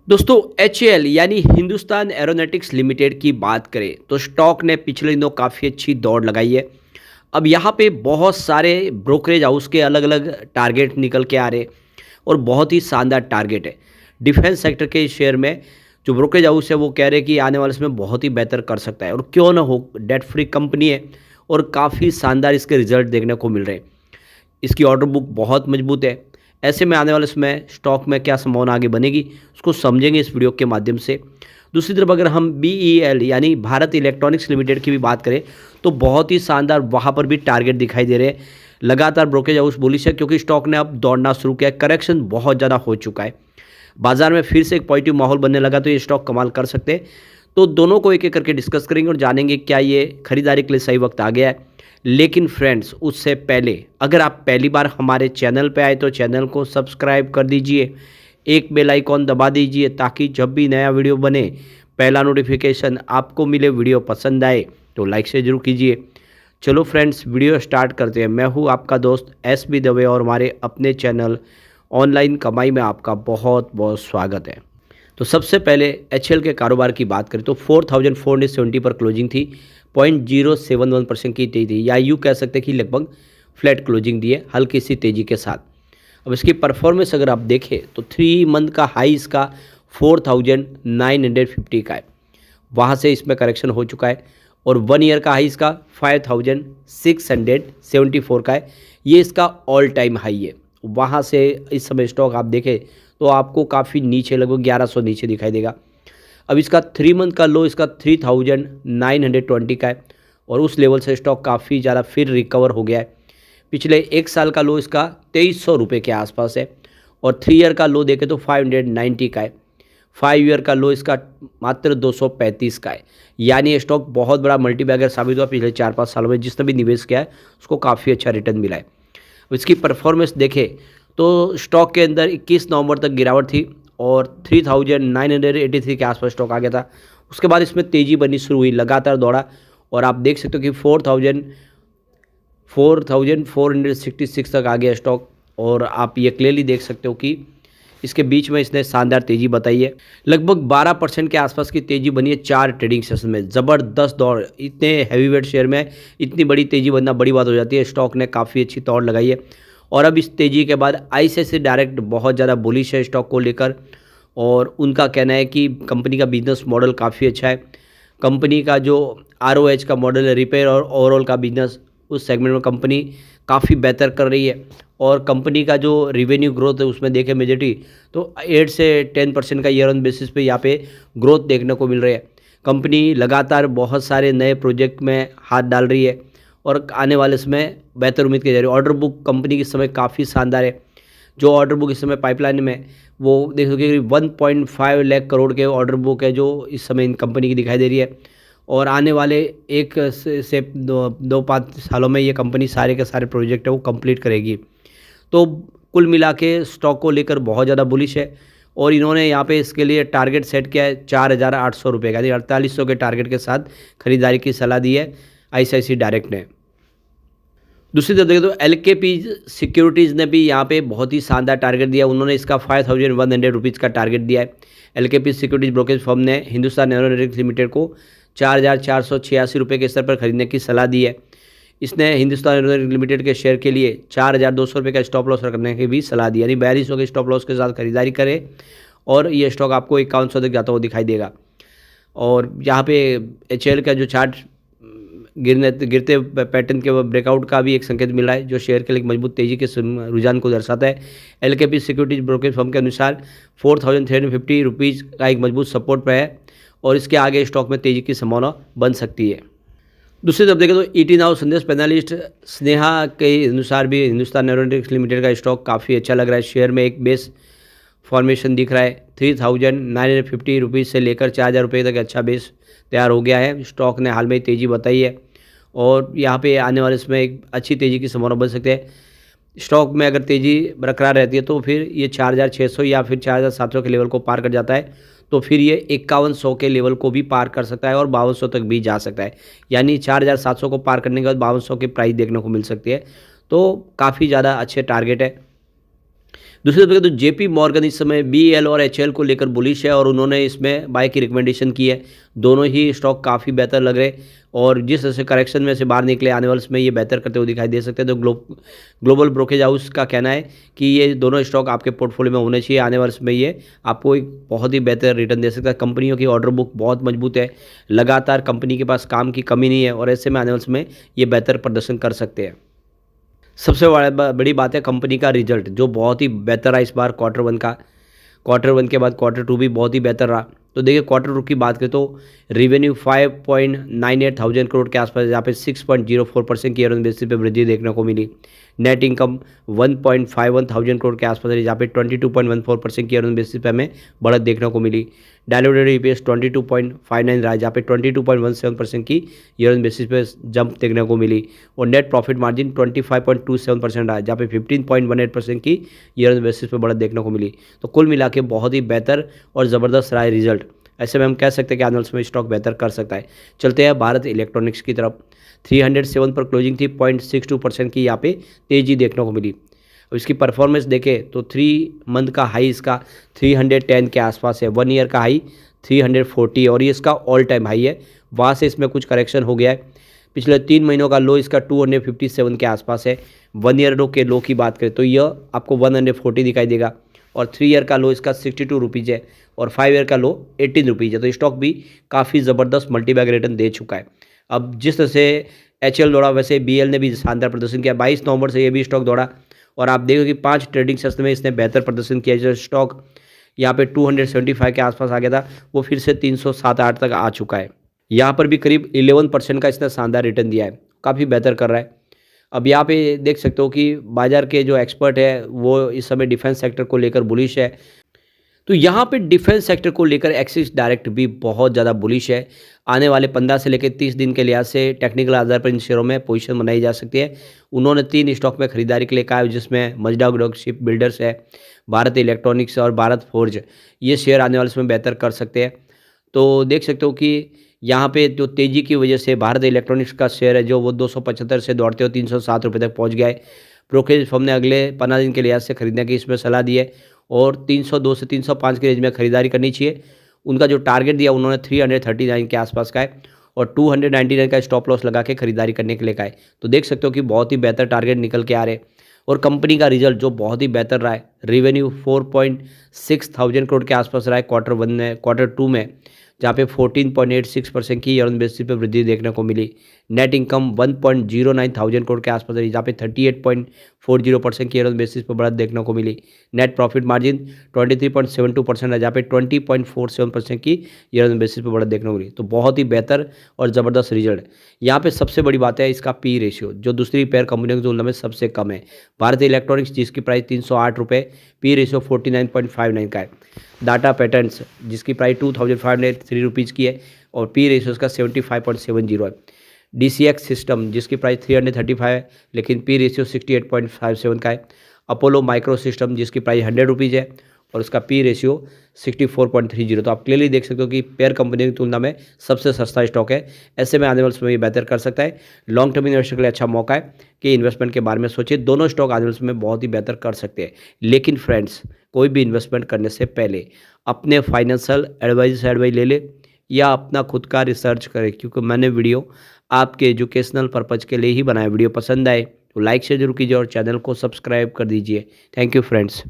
दोस्तों एचएएल यानी Hindustan aeronautics limited की बात करें तो स्टॉक ने पिछले दिनों काफ़ी अच्छी दौड़ लगाई है। अब यहाँ पे बहुत सारे ब्रोकरेज हाउस के अलग अलग टारगेट निकल के आ रहे और बहुत ही शानदार टारगेट है। डिफेंस सेक्टर के शेयर में जो ब्रोकरेज हाउस है वो कह रहे हैं कि आने वाले समय बहुत ही बेहतर कर सकता है और क्यों ना हो, डेट फ्री कंपनी है और काफ़ी शानदार इसके रिजल्ट देखने को मिल रहे हैं। इसकी ऑर्डर बुक बहुत मजबूत है। ऐसे में आने वाले समय स्टॉक में क्या संभावना आगे बनेगी उसको समझेंगे इस वीडियो के माध्यम से। दूसरी तरफ अगर हम बीईएल यानी भारत इलेक्ट्रॉनिक्स लिमिटेड की भी बात करें तो बहुत ही शानदार वहाँ पर भी टारगेट दिखाई दे रहे हैं। लगातार ब्रोकरेज हाउस बुलिश है क्योंकि स्टॉक ने अब दौड़ना शुरू किया है। करेक्शन बहुत ज़्यादा हो चुका है, बाजार में फिर से एक पॉजिटिव माहौल बनने लगा तो ये स्टॉक कमाल कर सकते हैं। तो दोनों को एक एक करके डिस्कस करेंगे और जानेंगे क्या ये खरीदारी के लिए सही वक्त आ गया है। लेकिन फ्रेंड्स उससे पहले अगर आप पहली बार हमारे चैनल पे आए तो चैनल को सब्सक्राइब कर दीजिए, एक बेल आइकॉन दबा दीजिए ताकि जब भी नया वीडियो बने पहला नोटिफिकेशन आपको मिले। वीडियो पसंद आए तो लाइक से जरूर कीजिए। चलो फ्रेंड्स वीडियो स्टार्ट करते हैं। मैं हूँ आपका दोस्त एस बी दवे और हमारे अपने चैनल ऑनलाइन कमाई में आपका बहुत बहुत स्वागत है। तो सबसे पहले एचएल के कारोबार की बात करें तो 4470 पर क्लोजिंग थी। 0.071% की तेजी थी, या यूँ कह सकते हैं कि लगभग फ्लैट क्लोजिंग दी है हल्की सी तेज़ी के साथ। अब इसकी परफॉर्मेंस अगर आप देखें तो 3 मंथ का हाई इसका 4950 का है, वहाँ से इसमें करेक्शन हो चुका है। और 1 ईयर का हाई इसका 5674 का है, ये इसका ऑल टाइम हाई है। वहाँ से इस समय स्टॉक आप देखें तो आपको काफ़ी नीचे लगभग 1100 नीचे दिखाई देगा। अब इसका 3 मंथ का लो इसका 3920 का है और उस लेवल से स्टॉक काफ़ी ज़्यादा फिर रिकवर हो गया है। पिछले एक साल का लो इसका 2300 रुपये के आसपास है और 3 ईयर का लो देखें तो 590 का है। 5 ईयर का लो इसका मात्र 235 का है। यानी ये स्टॉक बहुत बड़ा मल्टीबैगर साबित हुआ। पिछले 4-5 सालों में जिसने भी निवेश किया है उसको काफ़ी अच्छा रिटर्न मिला है। अब इसकी परफॉर्मेंस देखें तो स्टॉक के अंदर 21 नवंबर तक गिरावट थी और 3983 के आसपास स्टॉक आ गया था। उसके बाद इसमें तेज़ी बननी शुरू हुई, लगातार दौड़ा और आप देख सकते हो कि 4466 तक आ गया स्टॉक। और आप ये क्लियरली देख सकते हो कि इसके बीच में इसने शानदार तेज़ी बताई है। लगभग 12% के आसपास की तेज़ी बनी है 4 ट्रेडिंग सेशन में। ज़बरदस्त दौड़, इतने हैवीवेट शेयर में इतनी बड़ी तेज़ी बनना बड़ी बात हो जाती है। स्टॉक ने काफ़ी अच्छी दौड़ लगाई है और अब इस तेज़ी के बाद आईसीआईसीआई डायरेक्ट बहुत ज़्यादा बुलिश है स्टॉक को लेकर और उनका कहना है कि कंपनी का बिजनेस मॉडल काफ़ी अच्छा है। कंपनी का जो आरओएच का मॉडल है, रिपेयर और ओवरऑल का बिजनेस, उस सेगमेंट में कंपनी काफ़ी बेहतर कर रही है। और कंपनी का जो रिवेन्यू ग्रोथ है उसमें देखें मेजॉरिटी तो 8 से 10% का ईयर ऑन बेसिस पे यहाँ पे ग्रोथ देखने को मिल रही है। कंपनी लगातार बहुत सारे नए प्रोजेक्ट में हाथ डाल रही है और आने वाले समय बेहतर उम्मीद की जा रही है। ऑर्डर बुक कंपनी की समय काफ़ी शानदार है। जो ऑर्डर बुक इस समय पाइपलाइन में वो देख सकते कि 1.5 लाख करोड़ के ऑर्डर बुक है जो इस समय इन कंपनी की दिखाई दे रही है। और आने वाले 1 से 2-5 सालों में ये कंपनी सारे के सारे प्रोजेक्ट है वो कंप्लीट करेगी। तो कुल मिला के स्टॉक को लेकर बहुत ज़्यादा बुलिश है और इन्होंने यहाँ पे इसके लिए टारगेट सेट किया है 4800 रुपये का, यानी 4800 के टारगेट के साथ खरीदारी की सलाह दी है आईसीआईसीआई डायरेक्ट ने। दूसरी तरफ देखें तो एलकेपी सिक्योरिटीज़ ने भी यहाँ पे बहुत ही शानदार टारगेट दिया। उन्होंने इसका 5100 रुपीज़ का टारगेट दिया है। एलकेपी सिक्योरिटीज ब्रोकरेज फर्म ने हिंदुस्तान एरोनॉटिक्स लिमिटेड को 4486 रुपये के स्तर पर खरीदने की सलाह दी है। इसने हिंदुस्तान एरोनॉटिक्स लिमिटेड के शेयर के लिए 4200 रुपये का स्टॉप लॉस रखने की भी सलाह दी, यानी 4200 के स्टॉप लॉस के साथ खरीदारी करें और ये स्टॉक आपको 5100 तक जाता हुआ दिखाई देगा। और यहाँ पे एचएल का जो चार्ट गिरते पैटर्न के ब्रेकआउट का भी एक संकेत मिला है जो शेयर के लिए मजबूत तेजी के रुझान को दर्शाता है। एलकेपी सिक्योरिटीज ब्रोकरेज फर्म के अनुसार 4350 रुपीज़ का एक मजबूत सपोर्ट पर है और इसके आगे स्टॉक में तेजी की संभावना बन सकती है। दूसरी तरफ देखें तो ईटी नाउ संदेश पैनलिस्ट स्नेहा के अनुसार भी हिंदुस्तान एरोनॉटिक्स लिमिटेड का स्टॉक काफ़ी अच्छा लग रहा है। शेयर में एक बेस फॉर्मेशन दिख रहा है। 3950 रुपीज़ से लेकर 4000 रुपये तक अच्छा बेस तैयार हो गया है। स्टॉक ने हाल में तेज़ी बताई है और यहाँ पे आने वाले समय एक अच्छी तेज़ी की संभावना बन सकती है। स्टॉक में अगर तेज़ी बरकरार रहती है तो फिर ये 4600 या फिर 4700 के लेवल को पार कर जाता है तो फिर ये 5100 के लेवल को भी पार कर सकता है और 5200 तक भी जा सकता है। यानी 4700 को पार करने के बाद 5200 की प्राइस देखने को मिल सकती है। तो काफ़ी ज़्यादा अच्छे टारगेट है। दूसरी तरफ तो जेपी मॉर्गन इस समय बीएल और एचएल को लेकर बुलिश है और उन्होंने इसमें बाय की रिकमेंडेशन की है। दोनों ही स्टॉक काफ़ी बेहतर लग रहे और जिस तरह से करेक्शन में से बाहर निकले आने वाले समय ये बेहतर करते हुए दिखाई दे सकते हैं। तो ग्लोबल ब्रोकेज हाउस का कहना है कि ये दोनों स्टॉक आपके पोर्टफोलियो में होने चाहिए। आने वाले समय ये आपको एक बहुत ही बेहतर रिटर्न दे सकता है। कंपनियों की ऑर्डर बुक बहुत मजबूत है, लगातार कंपनी के पास काम की कमी नहीं है और ऐसे में आने वाले समय ये बेहतर प्रदर्शन कर सकते हैं। सबसे बड़ी बात है कंपनी का रिजल्ट जो बहुत ही बेहतर रहा इस बार क्वार्टर वन के बाद क्वार्टर टू भी बहुत ही बेहतर रहा। तो देखिए क्वार्टर टू की बात करें तो रेवेन्यू 5.98 थाउजेंड करोड़ के आसपास, जहाँ पे 6.04% की ईयर ऑन बेसिस पे वृद्धि देखने को मिली। नेट इनकम 1.51 थाउजेंड करोड़ के आसपास रही, जहाँ पे 22.14% की ईयर ऑन बेसिस पे हमें बढ़त देखने को मिली। डायलूटेड ईपीएस 22.59 रहा, जहाँ पे 22.17% की ईयर ऑन बेसिस पे जंप देखने को मिली। और नेट प्रॉफिट मार्जिन 25.27% रहा, जहाँ पे 15.18% की ईयर ऑन बेसिस पे बढ़त देखने को मिली। तो कुल मिला के बहुत ही बेहतर और ज़बरदस्त रहा है रिजल्ट। ऐसे में हम कह सकते हैं कि आने वाले समय स्टॉक बेहतर कर सकता है। चलते हैं भारत इलेक्ट्रॉनिक्स की तरफ। 307 पर क्लोजिंग थी, 0.62% की यहाँ पे तेज़ी देखने को मिली। अब इसकी परफॉर्मेंस देखें तो 3 मंथ का हाई इसका 310 के आसपास है, 1 ईयर का हाई 340 और ये इसका ऑल टाइम हाई है। वहाँ से इसमें कुछ करेक्शन हो गया है। पिछले 3 महीनों का लो इसका 257 के आसपास है। 1 ईयर लो के लो की बात करें तो यह आपको 140 दिखाई देगा और 3 ईयर का लो इसका 62 रुपीज़ है और 5 ईयर का लो 18 रुपीज़ है। तो स्टॉक भी काफ़ी ज़बरदस्त मल्टीबैग रिटर्न दे चुका है। अब जिस तरह से एचएल दौड़ा वैसे बीएल ने भी शानदार प्रदर्शन किया। 22 नवंबर से ये भी स्टॉक दौड़ा और आप देखो कि 5 ट्रेडिंग सेशन में इसने बेहतर प्रदर्शन किया। जो स्टॉक यहाँ पे 275 के आसपास आ गया था वो फिर से 307-8 तक आ चुका है। यहाँ पर भी करीब 11% का इसने शानदार रिटर्न दिया है, काफ़ी बेहतर कर रहा है। अब यहाँ पे देख सकते हो कि बाजार के जो एक्सपर्ट है वो इस समय डिफेंस सेक्टर को लेकर बुलिश है। तो यहाँ पे डिफेंस सेक्टर को लेकर एक्सिस डायरेक्ट भी बहुत ज़्यादा बुलिश है। आने वाले 15 से लेकर 30 दिन के लिहाज से टेक्निकल आधार पर इन शेयरों में पोजीशन बनाई जा सकती है। उन्होंने 3 स्टॉक में खरीदारी के लिए कहा है, जिसमें मजडा शिप बिल्डर्स है, भारत इलेक्ट्रॉनिक्स और भारत फोर्ज। ये शेयर आने वाले समय बेहतर कर सकते हैं। तो देख सकते हो कि यहाँ पे जो तेज़ी की वजह से भारत इलेक्ट्रॉनिक्स का शेयर है जो वो 275 से दौड़ते हुए 307 रुपये तक पहुँच गया है। ब्रोकरेज फर्म ने अगले 15 दिन के लिहाज से खरीदने की इसमें सलाह दी है और 302 से 305 के रेंज में खरीदारी करनी चाहिए। उनका जो टारगेट दिया उन्होंने 339 के आसपास का है और 299 का स्टॉप लॉस लगा के खरीदारी करने के लिए कहा है। तो देख सकते हो कि बहुत ही बेहतर टारगेट निकल के आ रहे हैं और कंपनी का रिजल्ट जो बहुत ही बेहतर रहा है। रेवेन्यू 4.6 थाउजेंड करोड़ के आसपास रहा है क्वार्टर टू में, जहाँ पे 14.86% की ईयर ऑन बेसिस पे वृद्धि देखने को मिली। नेट इनकम 1.09 थाउजेंड करोड़ के आसपास रही, जहाँ पे 38.40% की ईयर ऑन बेसिस पे बढ़त देखने को मिली। नेट प्रॉफिट मार्जिन 23.72% है, जहाँ पे 20.47% की ईयर ऑन बेसिस पे बढ़त देखने को मिली। तो बहुत ही बेहतर और ज़बरदस्त रिजल्ट। यहाँ पे सबसे बड़ी बात है इसका पी रेशियो जो दूसरी पेयर कंपनियों की तुलना में सबसे कम है। भारत इलेक्ट्रॉनिक्स जिसकी प्राइस 308 रुपये, पी रेशियो 49.59 का है। डाटा पैटर्न्स जिसकी प्राइस 2503 रुपीज़ की है और पी रेशियो उसका 75.70 है। DCX सिस्टम जिसकी प्राइस 335 है लेकिन पी रेशियो 68.57 का है। अपोलो माइक्रो सिस्टम जिसकी प्राइस 100 रुपीज़ है और उसका पी रेशियो 64.30। तो आप क्लियरली देख सकते हो कि पेयर कंपनी की तुलना में सबसे सस्ता स्टॉक है। ऐसे में आने वाले समय बेहतर कर सकता है। लॉन्ग टर्म इन्वेस्टर के लिए अच्छा मौका है कि इन्वेस्टमेंट के बारे में सोचिए। दोनों स्टॉक आने वाले समय बहुत ही बेहतर कर सकते हैं। लेकिन फ्रेंड्स, कोई भी इन्वेस्टमेंट करने से पहले अपने फाइनेंशियल एडवाइज से एडवाइस ले ले या अपना खुद का रिसर्च करें, क्योंकि मैंने वीडियो आपके एजुकेशनल पर्पज़ के लिए ही बनाया। वीडियो पसंद आए तो लाइक शेयर जरूर कीजिए और चैनल को सब्सक्राइब कर दीजिए। Thank you friends.